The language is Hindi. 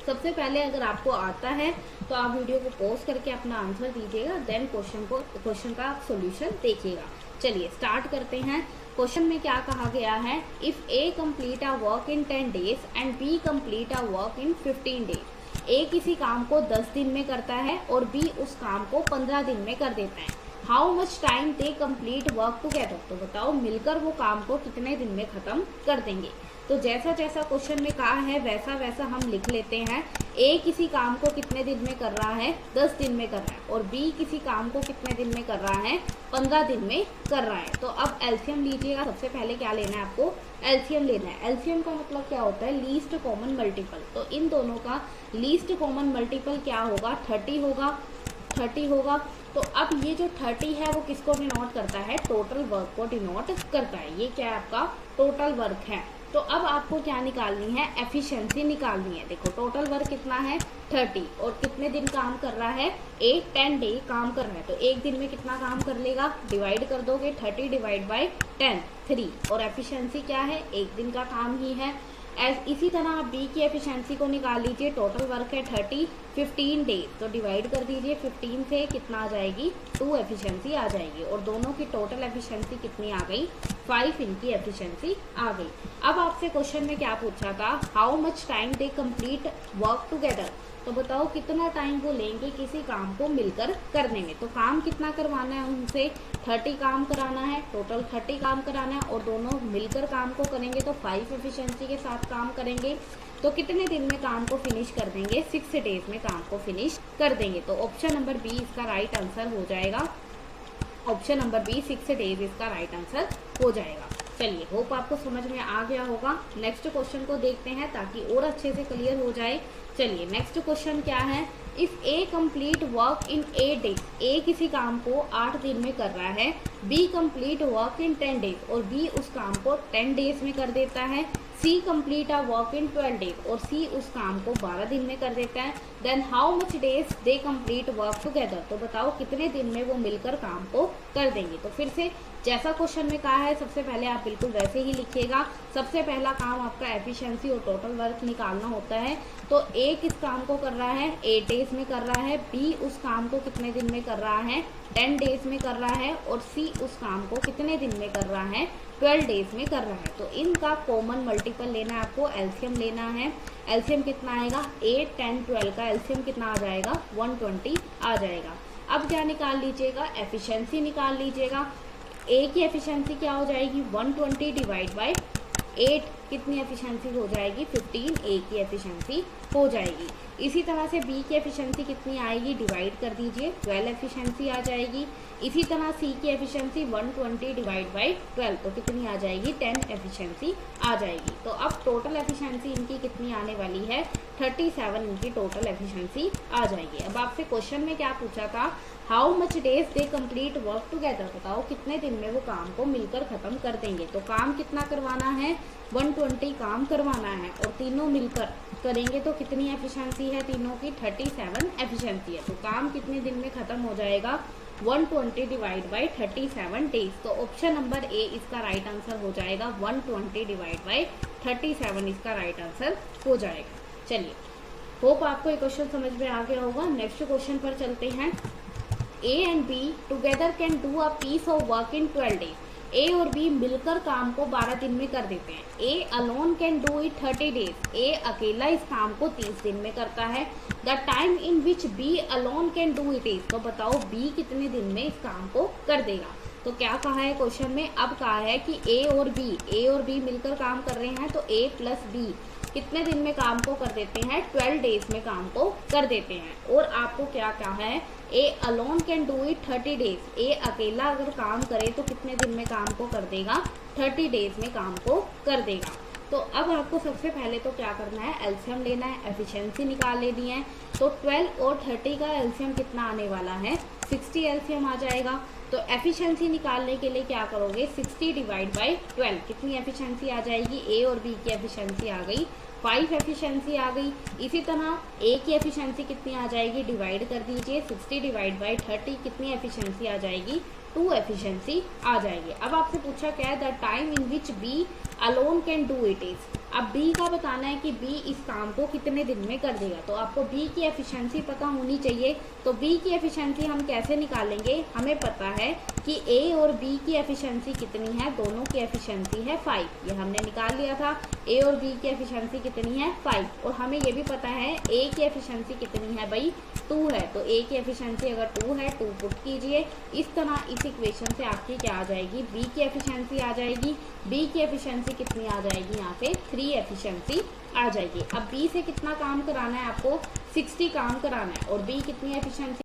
सबसे पहले अगर आपको आता है तो आप वीडियो को पॉज करके अपना आंसर दीजिएगा, देन क्वेश्चन का आप सोल्यूशन देखिएगा। चलिए स्टार्ट करते हैं। क्वेश्चन में क्या कहा गया है, if A complete a work in 10 days and B complete a work in 15 days. A किसी काम को 10 दिन में करता है और बी उस काम को 15 दिन में कर देता है। How much time they complete work together. तो बताओ मिलकर वो काम को कितने दिन में खत्म कर देंगे। तो जैसा जैसा क्वेश्चन में कहा है वैसा वैसा हम लिख लेते हैं। ए किसी काम को कितने दिन में कर रहा है, 10 दिन में कर रहा है, और बी किसी काम को कितने दिन में कर रहा है, 15 दिन में कर रहा है। तो अब एलसीएम लीजिएगा। सबसे पहले क्या लेना है आपको, एलसीएम लेना है। एलसीएम का मतलब क्या होता है, लीस्ट कॉमन मल्टीपल। तो इन दोनों का लीस्ट कॉमन मल्टीपल क्या होगा, 30 होगा। 30 होगा। तो अब ये जो 30 है वो किसको डिनोट करता है, टोटल वर्क को डिनोट करता है। ये क्या है आपका टोटल वर्क है। तो अब आपको क्या निकालनी है, एफिशिएंसी निकालनी है। देखो टोटल वर्क कितना है 30, और कितने दिन काम कर रहा है, 10 डे काम कर रहा है। तो एक दिन में कितना काम कर लेगा, डिवाइड कर दोगे 30 डिवाइड बाई 10 3, और एफिशिएंसी क्या है, एक दिन का काम ही है। इसी तरह आप बी की एफिशिएंसी को निकाल लीजिए। टोटल वर्क है 30, 15 डेज, तो डिवाइड कर दीजिए 15 से, कितना आ जाएगी 2 एफिशिएंसी आ जाएगी। और दोनों की टोटल एफिशिएंसी कितनी आ गई, 5 इनकी एफिशिएंसी आ गई। अब आपसे क्वेश्चन में क्या पूछा था, how much time they complete work together. तो बताओ कितना टाइम वो लेंगे किसी काम को मिलकर करने में। तो काम कितना करवाना है उनसे, 30 काम कराना है, टोटल 30 काम कराना है, और दोनों मिलकर काम को करेंगे तो 5 एफिशिएंसी के साथ काम करेंगे। तो कितने दिन में काम को फिनिश कर देंगे, 6 डेज में काम को फिनिश कर देंगे। तो ऑप्शन नंबर बी इसका राइट आंसर हो जाएगा। ऑप्शन नंबर बी 6 डेज इसका राइट आंसर हो जाएगा। चलिए होप आपको समझ में आ गया होगा। नेक्स्ट क्वेश्चन को देखते हैं ताकि और अच्छे से क्लियर हो जाए। चलिए नेक्स्ट क्वेश्चन क्या है, if A complete work in 8 days. A किसी काम को 8 दिन में कर रहा है, B complete work in 10 days, और बी उस काम को 10 डेज में कर देता है। C complete a work in 12 days, और सी उस काम को 12 दिन में कर देता है। Then how much days they complete work together. तो बताओ कितने दिन में वो मिलकर काम को कर देंगे। तो फिर से जैसा क्वेश्चन में कहा है सबसे पहले आप बिल्कुल वैसे ही लिखिएगा। सबसे पहला काम आपका एफिशिएंसी और टोटल वर्क निकालना होता है। तो ए किस काम को कर रहा है, 8 डेज में कर रहा है, बी उस काम को कितने दिन में कर रहा है, 10 डेज में कर रहा है, और सी उस काम को कितने दिन में कर रहा है, 12 डेज में कर रहा है। तो इनका कॉमन मल्टीपल लेना है आपको, एलसीएम लेना है। एलसीएम कितना आएगा, 8, 10, 12 का एलसीएम कितना आ जाएगा, 120 आ जाएगा। अब क्या निकाल लीजिएगा, एफिशिएंसी निकाल लीजिएगा। ए की एफिशिएंसी क्या हो जाएगी, 120 डिवाइड बाई 8, कितनी एफिशिएंसी हो जाएगी, 15 ए की एफिशिएंसी हो जाएगी। इसी तरह से बी की एफिशिएंसी कितनी आएगी, डिवाइड कर दीजिए, 12 एफिशिएंसी आ जाएगी। इसी तरह सी की एफिशिएंसी 120 डिवाइड बाई 12, तो कितनी आ जाएगी, 10 एफिशिएंसी आ जाएगी। तो अब टोटल एफिशिएंसी इनकी कितनी आने वाली है, 37 इनकी टोटल एफिशिएंसी आ जाएगी। अब आपसे क्वेश्चन में क्या पूछा था, how much days they complete work together. बताओ कितने दिन में वो काम को मिलकर खत्म कर देंगे। तो काम कितना करवाना है, 120 काम करवाना है, और तीनों मिलकर करेंगे तो कितनी एफिशिएंसी है, तीनों की 37 एफिशिएंसी है। तो काम कितने दिन में खत्म हो जाएगा, 120 डिवाइड बाई 37 डेज। तो ऑप्शन नंबर ए इसका राइट आंसर हो जाएगा, 120 डिवाइड बाई 37 इसका राइट आंसर हो जाएगा। चलिए होप आपको ये क्वेश्चन समझ में आ गया होगा। नेक्स्ट क्वेश्चन पर चलते हैं। A and B together can do a piece of work in 12 days. A और बी मिलकर काम को 12 दिन में कर देते हैं। A alone can do it 30 days. A अकेला इस काम को 30 दिन में करता है। The time in which B alone can do it is. तो बताओ बी कितने दिन में इस काम को कर देगा। तो क्या कहा है क्वेश्चन में, अब कहा है कि ए और बी मिलकर काम कर रहे हैं, तो ए प्लस बी कितने दिन में काम को कर देते हैं, 12 डेज में काम को कर देते हैं। और आपको क्या कहा है, A alone can do it 30 days. A अकेला अगर काम करे तो कितने दिन में काम को कर देगा, 30 डेज में काम को कर देगा। तो अब आपको सबसे पहले तो क्या करना है, एलसीएम लेना है, एफिशिएंसी निकाल लेनी है। तो 12 और 30 का एलसीएम कितना आने वाला है, 60 एलसीएम आ जाएगा। तो एफिशिएंसी निकालने के लिए क्या करोगे, 60 डिवाइड बाई 12, कितनी एफिशिएंसी आ जाएगी, ए और बी की एफिशिएंसी आ गई 5 एफिशिएंसी आ गई। इसी तरह ए की एफिशिएंसी कितनी आ जाएगी, डिवाइड कर दीजिए, 60 डिवाइड बाई 30, कितनी एफिशिएंसी आ जाएगी, 2 एफिशिएंसी आ जाएगी। अब आपसे पूछा क्या है, the time in which B alone can do it is. अब बी का बताना है कि बी इस काम को कितने दिन में कर देगा। तो आपको बी की एफिशिएंसी पता होनी चाहिए। तो बी की एफिशिएंसी हम कैसे निकालेंगे, हमें पता है कि ए और बी की एफिशिएंसी कितनी है, दोनों की एफिशिएंसी है 5, ये हमने निकाल लिया था। ए और बी की एफिशिएंसी कितनी है 5, और हमें ये भी पता है ए की एफिशिएंसी कितनी है भाई 2 है। तो ए की एफिशिएंसी अगर 2 है 2 पुट कीजिए। इस तरह इस इक्वेशन से आपकी क्या आ जाएगी, बी की एफिशिएंसी आ जाएगी। बी की एफिशिएंसी कितनी आ जाएगी, यहाँ पे 3 एफिशिएंसी आ जाएगी। अब बी से कितना काम कराना है आपको, 60 काम कराना है, और बी कितनी एफिशिएंसी